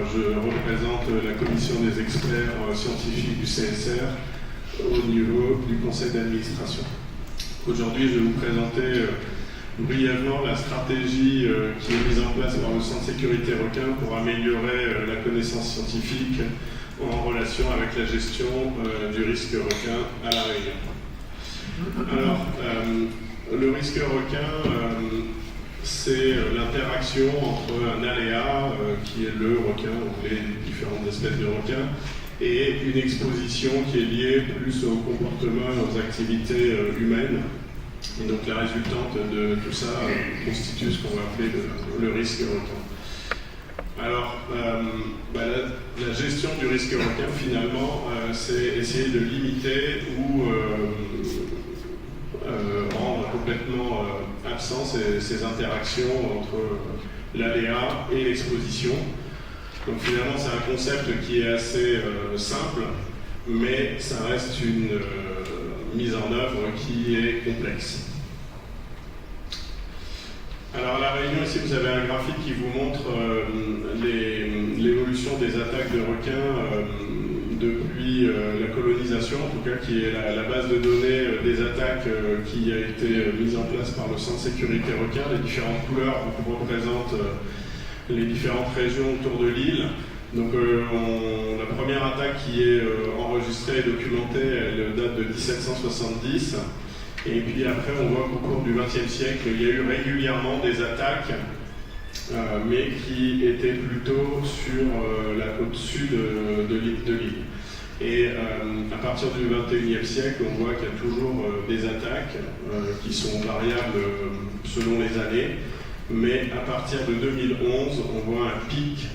je représente la commission des experts scientifiques du CSR au niveau du conseil d'administration. Aujourd'hui, je vais vous présenter brièvement la stratégie qui est mise en place par le Centre sécurité requin pour améliorer la connaissance scientifique en relation avec la gestion du risque requin à La Réunion. Alors, le risque requin, c'est l'interaction entre un aléa, qui est le requin, ou les différentes espèces de requins, et une exposition qui est liée plus au comportement et aux activités humaines. Et donc la résultante de tout ça constitue ce qu'on va appeler le risque requin. Alors, la gestion du risque requin, finalement, c'est essayer de limiter ou rendre complètement absent ces interactions entre l'aléa et l'exposition. Donc finalement, c'est un concept qui est assez simple, mais ça reste une mise en œuvre qui est complexe. Alors à La Réunion, ici, vous avez un graphique qui vous montre l'évolution des attaques de requins depuis la colonisation, en tout cas qui est la base de données des attaques qui a été mise en place par le Centre sécurité requin. Les différentes couleurs représentent les différentes régions autour de l'île. Donc la première attaque qui est enregistrée et documentée, elle date de 1770. Et puis après, on voit qu'au cours du XXe siècle, il y a eu régulièrement des attaques, mais qui étaient plutôt sur la côte sud de l'île. Et à partir du XXIe siècle, on voit qu'il y a toujours des attaques qui sont variables selon les années. Mais à partir de 2011, on voit un pic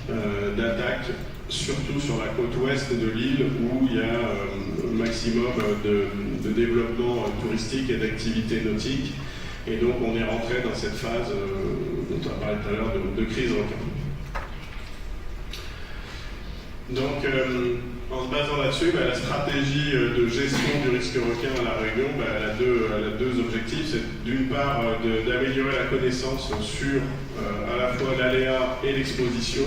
d'attaques, surtout sur la côte ouest de l'île, où il y a un maximum de développement touristique et d'activité nautique. Et donc on est rentré dans cette phase dont on a parlé tout à l'heure de crise requin. Donc en se basant là-dessus, la stratégie de gestion du risque requin à La Réunion, elle a deux objectifs. C'est d'une part d'améliorer la connaissance sur à la fois l'aléa et l'exposition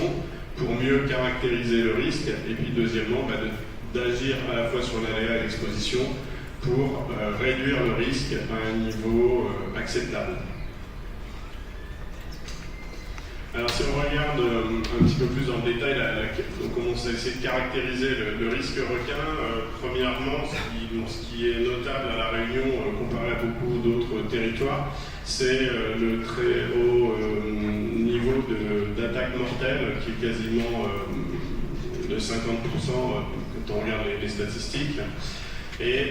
pour mieux caractériser le risque, et puis deuxièmement d'agir à la fois sur l'aléa et l'exposition pour réduire le risque à un niveau acceptable. Alors si on regarde un petit peu plus dans le détail, on commence à essayer de caractériser le risque requin. Premièrement, ce qui est notable à La Réunion comparé à beaucoup d'autres territoires, c'est le très haut niveau d'attaque mortelle qui est quasiment de 50% quand on regarde les statistiques. Et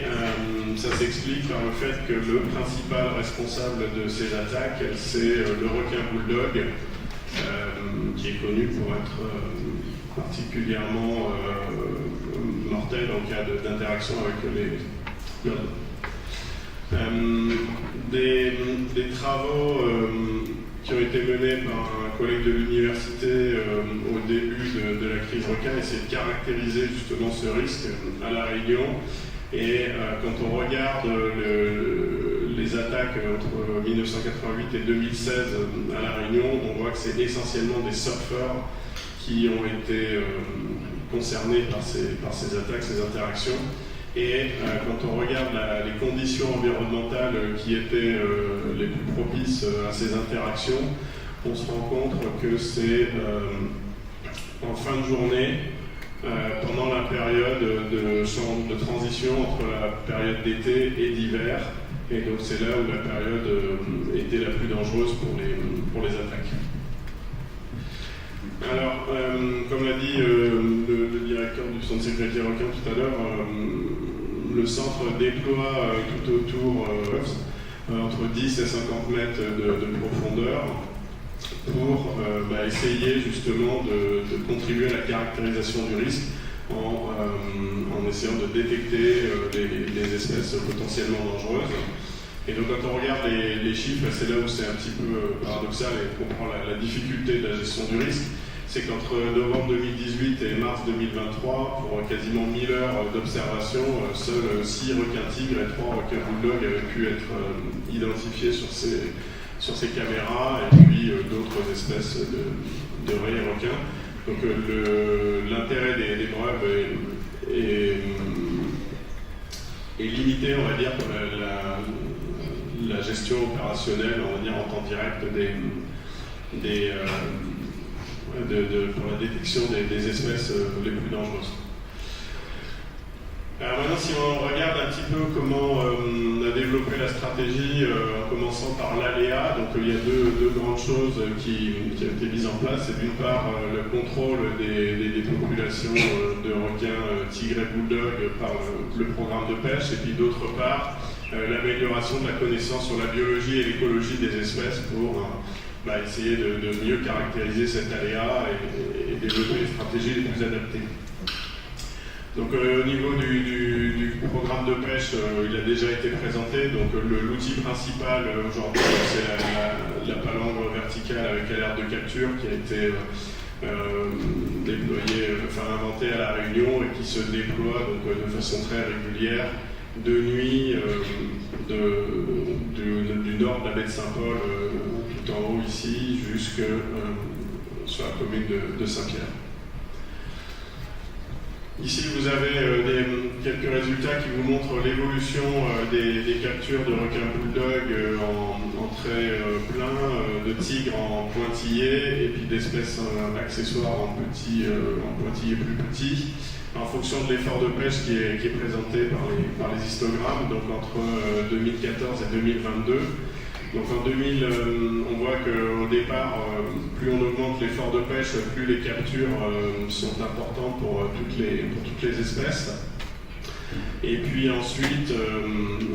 ça s'explique par le fait que le principal responsable de ces attaques, c'est le requin bulldog, qui est connu pour être particulièrement mortel en cas d'interaction avec les des travaux qui ont été menés par un collègue de l'université au début de la crise requin essaient de caractériser justement ce risque à La Réunion. Et quand on regarde les attaques entre 1988 et 2016 à La Réunion, on voit que c'est essentiellement des surfeurs qui ont été concernés par ces attaques, ces interactions. Et quand on regarde les conditions environnementales qui étaient les plus propices à ces interactions, on se rend compte que c'est en fin de journée, pendant la période de transition entre la période d'été et d'hiver, et donc c'est là où la période était la plus dangereuse pour les attaques. Alors, comme l'a dit le directeur du Centre sécurité requin tout à l'heure, le centre déploie tout autour entre 10 et 50 mètres de profondeur pour essayer justement de contribuer à la caractérisation du risque en essayant de détecter les espèces potentiellement dangereuses. Et donc quand on regarde les chiffres, c'est là où c'est un petit peu paradoxal et on comprend la difficulté de la gestion du risque. C'est qu'entre novembre 2018 et mars 2023, pour quasiment 1000 heures d'observation, seuls 6 requins tigres et 3 requins bulldogs avaient pu être identifiés sur ces caméras, et puis d'autres espèces de raies et requins. Donc l'intérêt des brèves est limité, on va dire, pour la gestion opérationnelle, on va dire, en temps direct pour la détection des espèces les plus dangereuses. Alors maintenant, si on regarde un petit peu comment on a développé la stratégie, en commençant par l'aléa, donc il y a deux grandes choses qui ont été mises en place. C'est d'une part le contrôle des populations de requins tigres et bulldogs par le programme de pêche, et puis d'autre part l'amélioration de la connaissance sur la biologie et l'écologie des espèces pour essayer de mieux caractériser cet aléa et développer les stratégies les plus adaptées. Donc au niveau du programme de pêche, il a déjà été présenté. Donc l'outil principal aujourd'hui, c'est la palangre verticale avec alerte de capture qui a été inventée à La Réunion et qui se déploie donc, de façon très régulière de nuit du nord de la baie de Saint-Paul, tout en haut ici, jusque sur la commune de Saint-Pierre. Ici, vous avez quelques résultats qui vous montrent l'évolution des captures de requins bulldog en trait plein, de tigres en pointillés et puis d'espèces accessoires en pointillés plus petits, en fonction de l'effort de pêche qui est présenté par les histogrammes, donc entre 2014 et 2022. Donc en 2000, on voit qu'au départ, plus on augmente l'effort de pêche, plus les captures sont importantes pour toutes les espèces. Et puis ensuite,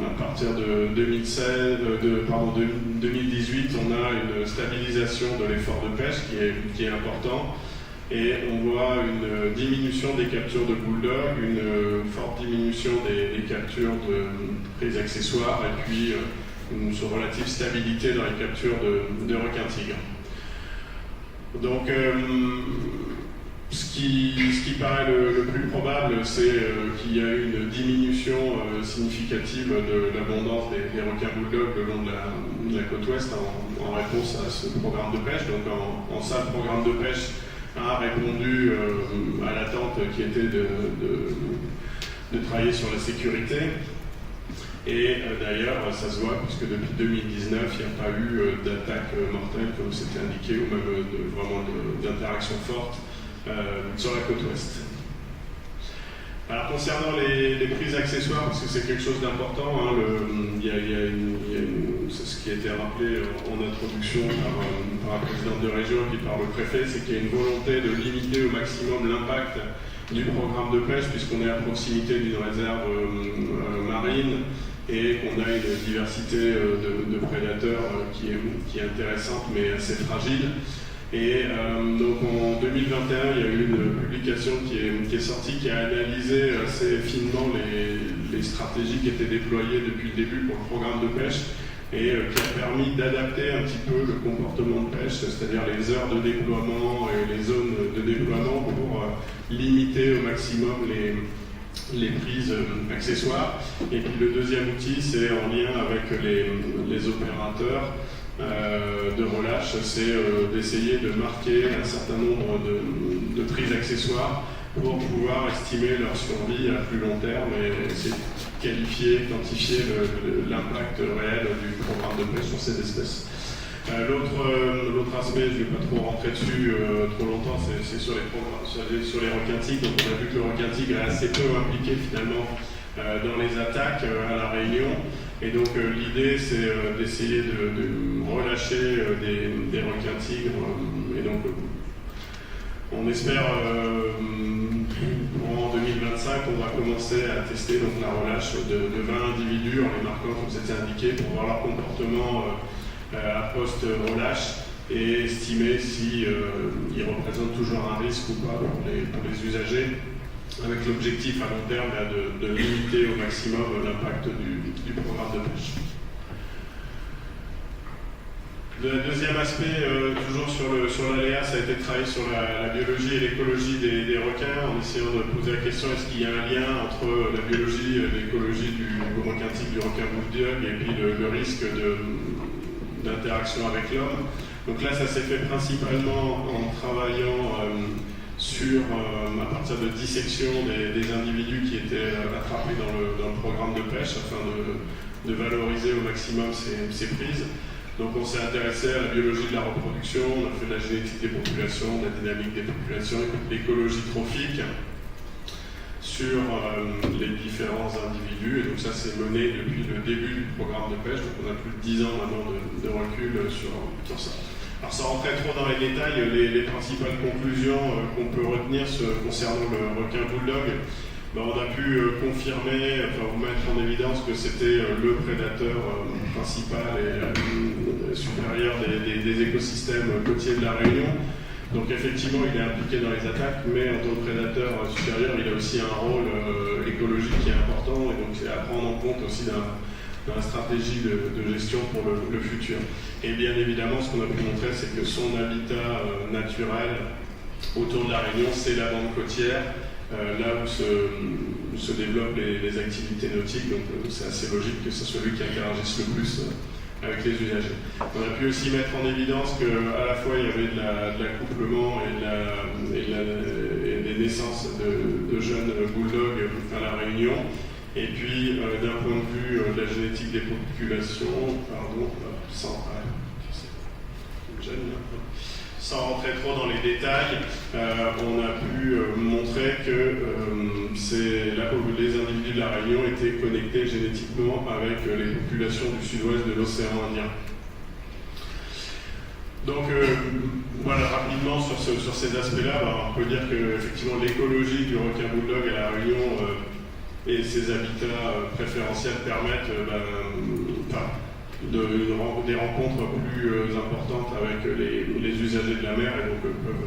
à partir de 2018, on a une stabilisation de l'effort de pêche qui est important. Et on voit une diminution des captures de bulldog, une forte diminution des captures de prises accessoires, et puis une relative stabilité dans les captures de requins-tigres. Donc, ce qui paraît le plus probable, c'est qu'il y a eu une diminution significative de l'abondance des requins bulldogs le long de la côte ouest en réponse à ce programme de pêche. Donc, en ça, le programme de pêche a répondu à l'attente qui était de travailler sur la sécurité. Et d'ailleurs, ça se voit puisque depuis 2019, il n'y a pas eu d'attaque mortelle comme c'était indiqué, ou même vraiment d'interaction forte sur la côte ouest. Alors concernant les prises accessoires, parce que c'est quelque chose d'important, hein, c'est ce qui a été rappelé en introduction par la présidente de région et puis par le préfet, c'est qu'il y a une volonté de limiter au maximum l'impact du programme de pêche, puisqu'on est à proximité d'une réserve marine et qu'on a une diversité de prédateurs qui est intéressante mais assez fragile. Et donc en 2021, il y a eu une publication qui est sortie, qui a analysé assez finement les stratégies qui étaient déployées depuis le début pour le programme de pêche et qui a permis d'adapter un petit peu le comportement de pêche, c'est-à-dire les heures de déploiement et les zones de déploiement pour limiter au maximum les prises accessoires. Et puis le deuxième outil, c'est en lien avec les opérateurs de relâche, c'est d'essayer de marquer un certain nombre de prises accessoires pour pouvoir estimer leur survie à plus long terme et essayer de quantifier l'impact réel du programme de pêche sur ces espèces. L'autre aspect, je ne vais pas trop rentrer dessus trop longtemps, c'est sur les requins-tigres. Donc on a vu que le requin-tigre est assez peu impliqué finalement dans les attaques à La Réunion. Et donc l'idée, c'est d'essayer de relâcher des requins-tigres. Et donc on espère en 2025, on va commencer à tester donc, la relâche de 20 individus en les marquant comme c'était indiqué pour voir leur comportement à post-relâche et estimer si ils représentent toujours un risque ou pas pour les usagers, avec l'objectif à long terme de limiter au maximum l'impact du programme de pêche. Le deuxième aspect, toujours sur l'aléa, ça a été de travailler sur la biologie et l'écologie des requins, en essayant de poser la question est-ce qu'il y a un lien entre la biologie et l'écologie du requin-tigre, du requin bulldog, et puis le risque d'interaction avec l'homme. Donc là, ça s'est fait principalement en travaillant à partir de dissection des individus qui étaient attrapés dans le programme de pêche afin de valoriser au maximum ces prises. Donc on s'est intéressé à la biologie de la reproduction, on a fait de la génétique des populations, de la dynamique des populations, l'écologie trophique sur les différents individus. Et donc ça s'est mené depuis le début du programme de pêche, donc on a plus de 10 ans maintenant de recul sur ça. Alors sans rentrer trop dans les détails, les principales conclusions qu'on peut retenir concernant le requin bulldog, on a pu confirmer, vous mettre en évidence que c'était le prédateur principal et supérieur des écosystèmes côtiers de la Réunion. Donc effectivement, il est impliqué dans les attaques, mais en tant que prédateur supérieur, il a aussi un rôle écologique qui est important, et donc c'est à prendre en compte aussi dans la stratégie de gestion pour le futur. Et bien évidemment, ce qu'on a pu montrer, c'est que son habitat naturel autour de la Réunion, c'est la bande côtière, là où se développent les activités nautiques, donc c'est assez logique que ce soit lui qui interagisse le plus avec les usagers. On a pu aussi mettre en évidence qu'à la fois il y avait de l'accouplement et des naissances de jeunes bulldogs à la Réunion, et puis d'un point de vue de la génétique des populations, sans rentrer trop dans les détails, on a pu montrer que les individus de la Réunion étaient connectés génétiquement avec les populations du sud-ouest de l'océan Indien. Donc voilà, rapidement sur ces aspects-là, on peut dire que effectivement l'écologie du requin bulldog à la Réunion et ses habitats préférentiels permettent des rencontres plus importantes avec les usagers de la mer, et donc peuvent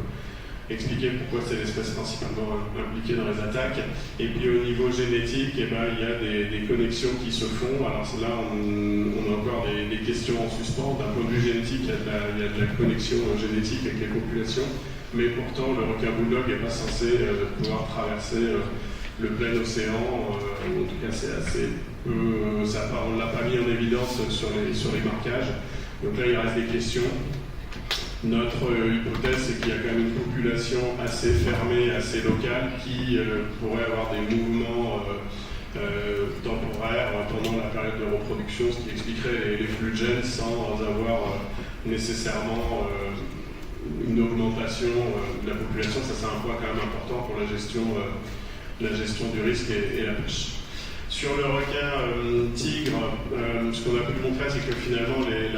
expliquer pourquoi c'est l'espèce principalement impliquée dans les attaques. Et puis au niveau génétique, il y a des connexions qui se font. Alors là, on a encore des questions en suspens. D'un point de vue génétique, il y a de la connexion génétique avec les populations, mais pourtant le requin bulldog n'est pas censé pouvoir traverser le plein océan. En tout cas, c'est assez peu. On ne l'a pas mis en évidence sur les marquages. Donc là, il reste des questions. Notre hypothèse, c'est qu'il y a quand même une population assez fermée, assez locale, qui pourrait avoir des mouvements temporaires pendant la période de reproduction, ce qui expliquerait les flux de gènes sans avoir nécessairement une augmentation de la population. Ça, c'est un point quand même important pour la gestion du risque et la pêche. Sur le requin tigre, ce qu'on a pu montrer, c'est que finalement les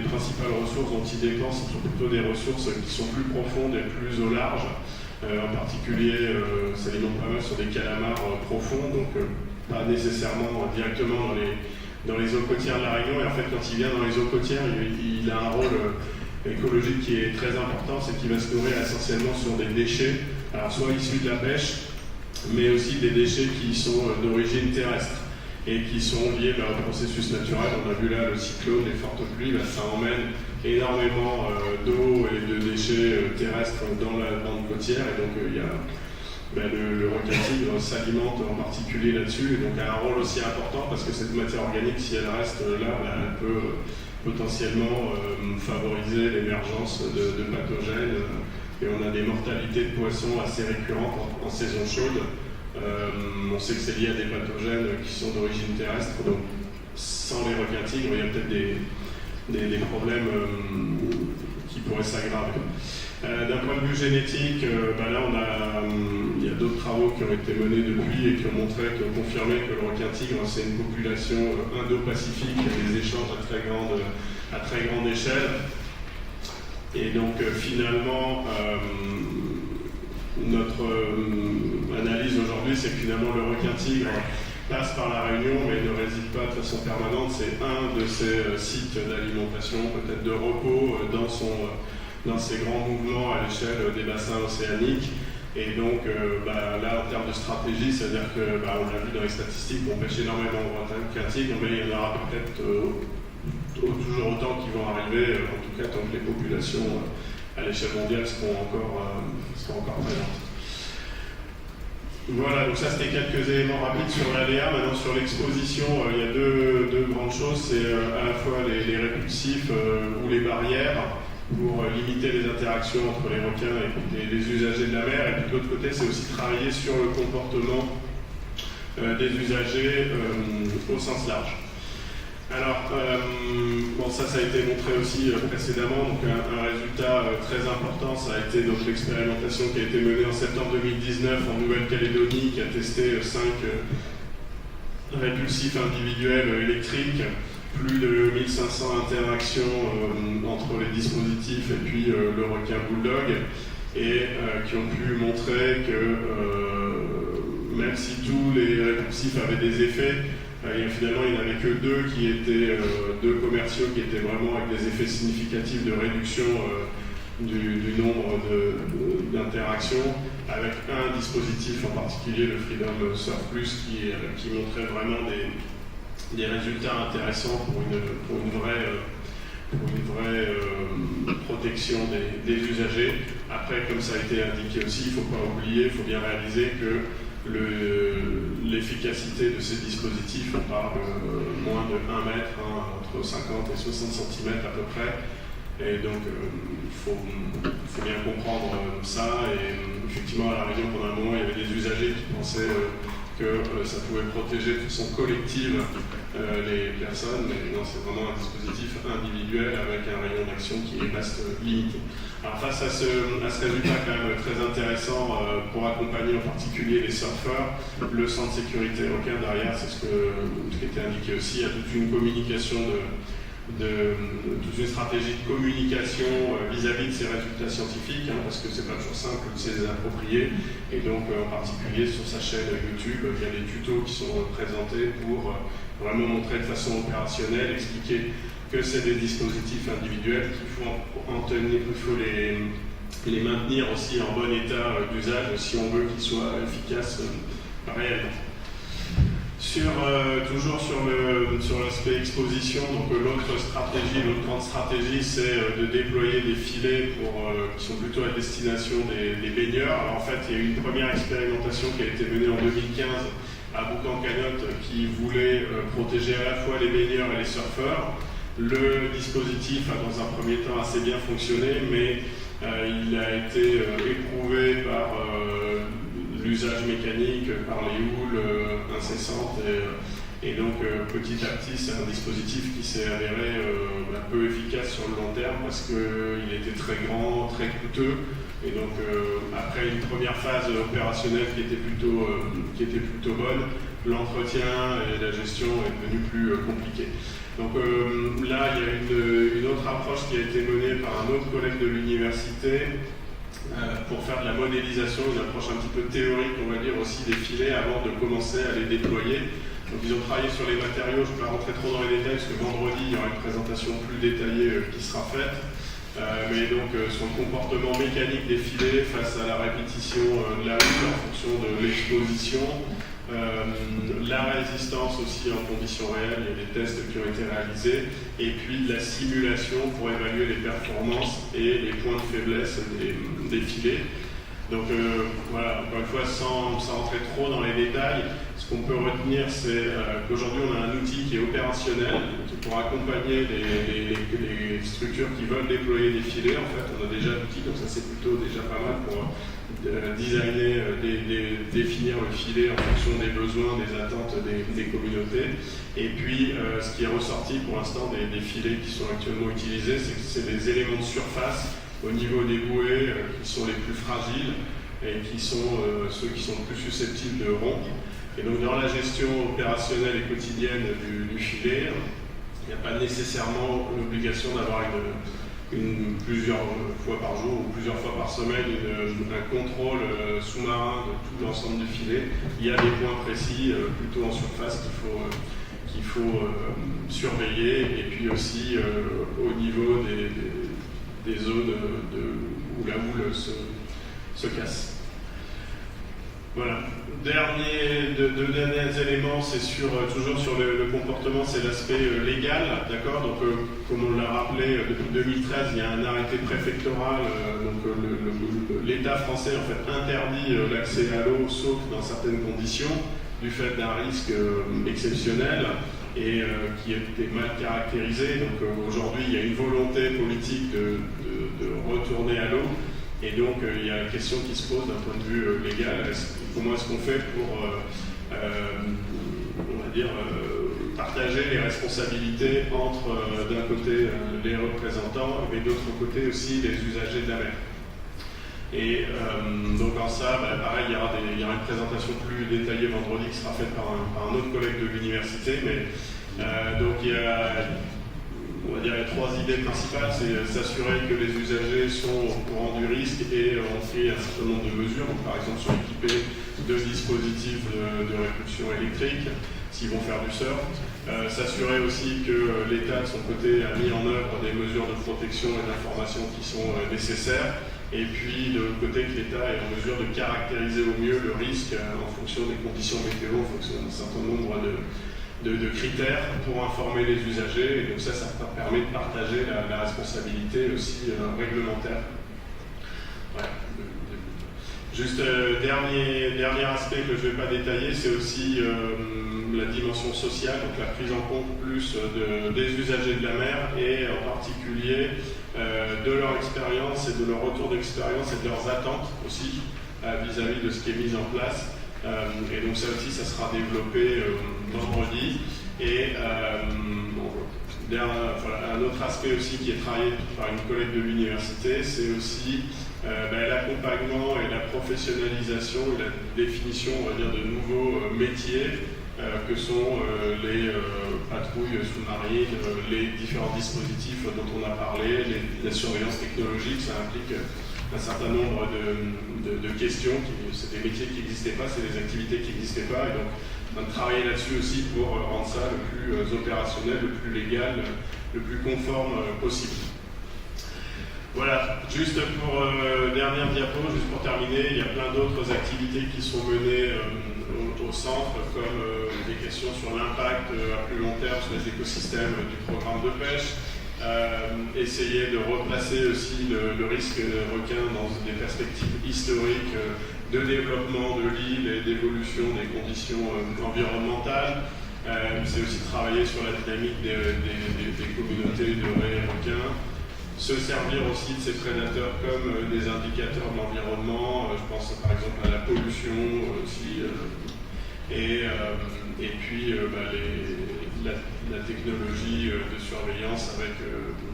principales ressources dont il dépend, ce sont plutôt des ressources qui sont plus profondes et plus au large. En particulier, s'alimente pas mal sur des calamars profonds, donc pas nécessairement directement dans les eaux côtières de la Réunion. Et en fait, quand il vient dans les eaux côtières, il a un rôle écologique qui est très important, c'est qu'il va se nourrir essentiellement sur des déchets, alors soit issus de la pêche, mais aussi des déchets qui sont d'origine terrestre et qui sont liés au processus naturel. On a vu là le cyclone, les fortes pluies, ça emmène énormément d'eau et de déchets terrestres dans la bande côtière, et donc le requin tigre s'alimente en particulier là-dessus, et donc a un rôle aussi important parce que cette matière organique, si elle reste là, elle peut potentiellement favoriser l'émergence de pathogènes. Et on a des mortalités de poissons assez récurrentes en saison chaude. On sait que c'est lié à des pathogènes qui sont d'origine terrestre, donc sans les requins tigres, il y a peut-être des problèmes qui pourraient s'aggraver. D'un point de vue génétique, là il y a d'autres travaux qui ont été menés depuis et qui ont confirmé que le requin tigre, c'est une population indo-pacifique, avec des échanges à très grande échelle. Et donc finalement, notre analyse aujourd'hui, c'est que finalement le requin tigre passe par la Réunion, mais ne réside pas de façon permanente. C'est un de ces sites d'alimentation, peut-être de repos, dans ces grands mouvements à l'échelle des bassins océaniques. Et donc là, en termes de stratégie, c'est-à-dire que, on l'a vu dans les statistiques, on pêche énormément de requins tigres, mais il y en aura peut-être toujours autant qui vont arriver, en tout cas tant que les populations à l'échelle mondiale seront encore présentes. Voilà, donc ça c'était quelques éléments rapides sur l'ALEA. Maintenant sur l'exposition, il y a deux grandes choses, c'est à la fois les répulsifs ou les barrières. pour limiter les interactions entre les requins et les usagers de la mer. Et puis de l'autre côté, c'est aussi travailler sur le comportement des usagers au sens large. Alors, bon, ça a été montré aussi précédemment, donc un résultat très important, ça a été l'expérimentation qui a été menée en septembre 2019 en Nouvelle-Calédonie, qui a testé 5 répulsifs individuels électriques, plus de 1500 interactions entre les dispositifs et puis le requin bulldog, et qui ont pu montrer que même si tous les répulsifs avaient des effets, finalement il n'y en avait que deux commerciaux qui étaient vraiment avec des effets significatifs de réduction du nombre d'interactions, avec un dispositif en particulier, le Freedom Surf Plus, qui montrait vraiment des résultats intéressants pour une vraie protection des usagers. Après, comme ça a été indiqué aussi, il ne faut pas oublier, il faut bien réaliser que l'efficacité de ces dispositifs, on parle moins de 1 mètre, entre 50 et 60 cm à peu près. Et donc, il faut bien comprendre ça. Et effectivement, à La Réunion, pendant un moment, il y avait des usagers qui pensaient que ça pouvait protéger de façon collective les personnes, mais non, c'est vraiment un dispositif individuel avec un rayon d'action qui reste limité. Alors face à ce résultat quand même très intéressant pour accompagner en particulier les surfeurs, le centre de sécurité requin derrière, c'est ce qui était indiqué aussi, il y a toute une communication toute une stratégie de communication vis-à-vis de ces résultats scientifiques, parce que c'est pas toujours simple de se les approprier, et donc en particulier sur sa chaîne YouTube, il y a des tutos qui sont présentés pour vraiment montrer de façon opérationnelle, expliquer que c'est des dispositifs individuels qu'il faut les maintenir aussi en bon état d'usage si on veut qu'ils soient efficaces réellement. Toujours sur l'aspect exposition, donc l'autre grande stratégie, c'est de déployer des filets qui sont plutôt à destination des baigneurs. Alors en fait, il y a eu une première expérimentation qui a été menée en 2015 à Boucan-Canotte qui voulait protéger à la fois les baigneurs et les surfeurs. Le dispositif a dans un premier temps assez bien fonctionné, mais il a été éprouvé par l'usage mécanique, par les houles incessantes, et donc petit à petit c'est un dispositif qui s'est avéré peu efficace sur le long terme parce qu'il était très grand, très coûteux, et donc après une première phase opérationnelle qui était plutôt bonne, l'entretien et la gestion est devenu plus compliqué. Donc là, il y a une autre approche qui a été menée par un autre collègue de l'université pour faire de la modélisation, une approche un petit peu théorique, on va dire, aussi des filets avant de commencer à les déployer. Donc ils ont travaillé sur les matériaux, je ne vais pas rentrer trop dans les détails parce que vendredi, il y aura une présentation plus détaillée qui sera faite. Mais donc sur le comportement mécanique des filets face à la répétition de la houle en fonction de l'exposition. La résistance aussi en conditions réelles, il y a des tests qui ont été réalisés, et puis de la simulation pour évaluer les performances et les points de faiblesse des filets. Donc voilà, encore une fois, sans rentrer trop dans les détails, ce qu'on peut retenir, c'est qu'aujourd'hui on a un outil qui est opérationnel pour accompagner les structures qui veulent déployer des filets. En fait, on a déjà l'outil, donc ça c'est plutôt déjà pas mal pour designer, définir le filet en fonction des besoins, des attentes des communautés. Et puis, ce qui est ressorti pour l'instant des filets qui sont actuellement utilisés, c'est que c'est des éléments de surface au niveau des bouées qui sont les plus fragiles et qui sont ceux qui sont le plus susceptibles de rompre. Et donc, dans la gestion opérationnelle et quotidienne du filet, il n'y a pas nécessairement l'obligation d'avoir plusieurs fois par jour ou plusieurs fois par semaine un contrôle sous-marin de tout l'ensemble du filet. Il y a des points précis plutôt en surface qu'il faut surveiller, et puis aussi au niveau des zones où la houle se casse. Voilà. Deux derniers éléments, c'est toujours sur le comportement, c'est l'aspect légal, d'accord. Donc, comme on l'a rappelé, depuis 2013, il y a un arrêté préfectoral. Donc, l'État français en fait interdit l'accès à l'eau, sauf dans certaines conditions, du fait d'un risque exceptionnel. et qui était mal caractérisée. Donc aujourd'hui, il y a une volonté politique de retourner à l'eau. Et donc, il y a la question qui se pose d'un point de vue légal. Comment est-ce qu'on fait pour, on va dire, partager les responsabilités entre, d'un côté, les représentants, mais d'autre côté aussi les usagers de la mer. Et donc en ça, pareil, il y aura une présentation plus détaillée vendredi qui sera faite par un autre collègue de l'université. Mais donc il y a, on va dire, les trois idées principales, c'est s'assurer que les usagers sont au courant du risque et ont pris un certain nombre de mesures. Donc par exemple, sont équipés de dispositifs de répulsion électrique s'ils vont faire du surf. S'assurer aussi que l'État, de son côté, a mis en œuvre des mesures de protection et d'information qui sont nécessaires. Et puis, de l'autre côté, que l'État est en mesure de caractériser au mieux le risque en fonction des conditions météo, en fonction d'un certain nombre de critères pour informer les usagers. Et donc ça permet de partager la responsabilité aussi réglementaire. Ouais. Juste, dernier aspect que je ne vais pas détailler, c'est aussi la dimension sociale, donc la prise en compte plus des usagers de la mer et en particulier de leur expérience et de leur retour d'expérience et de leurs attentes aussi vis-à-vis de ce qui est mis en place. Et donc ça aussi, ça sera développé vendredi. Et un autre aspect aussi qui est travaillé par une collègue de l'université, c'est aussi l'accompagnement et la professionnalisation et la définition, on va dire, de nouveaux métiers que sont les patrouilles sous-marines, les différents dispositifs dont on a parlé, la surveillance technologique. Ça implique un certain nombre de questions. C'est des métiers qui n'existaient pas, c'est des activités qui n'existaient pas. Et donc, on va travailler là-dessus aussi pour rendre ça le plus opérationnel, le plus légal, le plus conforme possible. Voilà, juste pour dernière diapo, juste pour terminer, il y a plein d'autres activités qui sont menées au centre, comme des questions sur l'impact à plus long terme sur les écosystèmes du programme de pêche, essayer de replacer aussi le risque requin dans des perspectives historiques de développement de l'île et d'évolution des conditions environnementales. C'est aussi travailler sur la dynamique des communautés de raies et requins. Se servir aussi de ces prédateurs comme des indicateurs de l'environnement, je pense par exemple à la pollution aussi, et puis la technologie de surveillance avec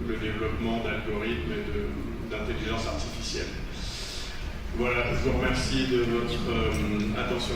le développement d'algorithmes et d'intelligence artificielle. Voilà, je vous remercie de votre attention.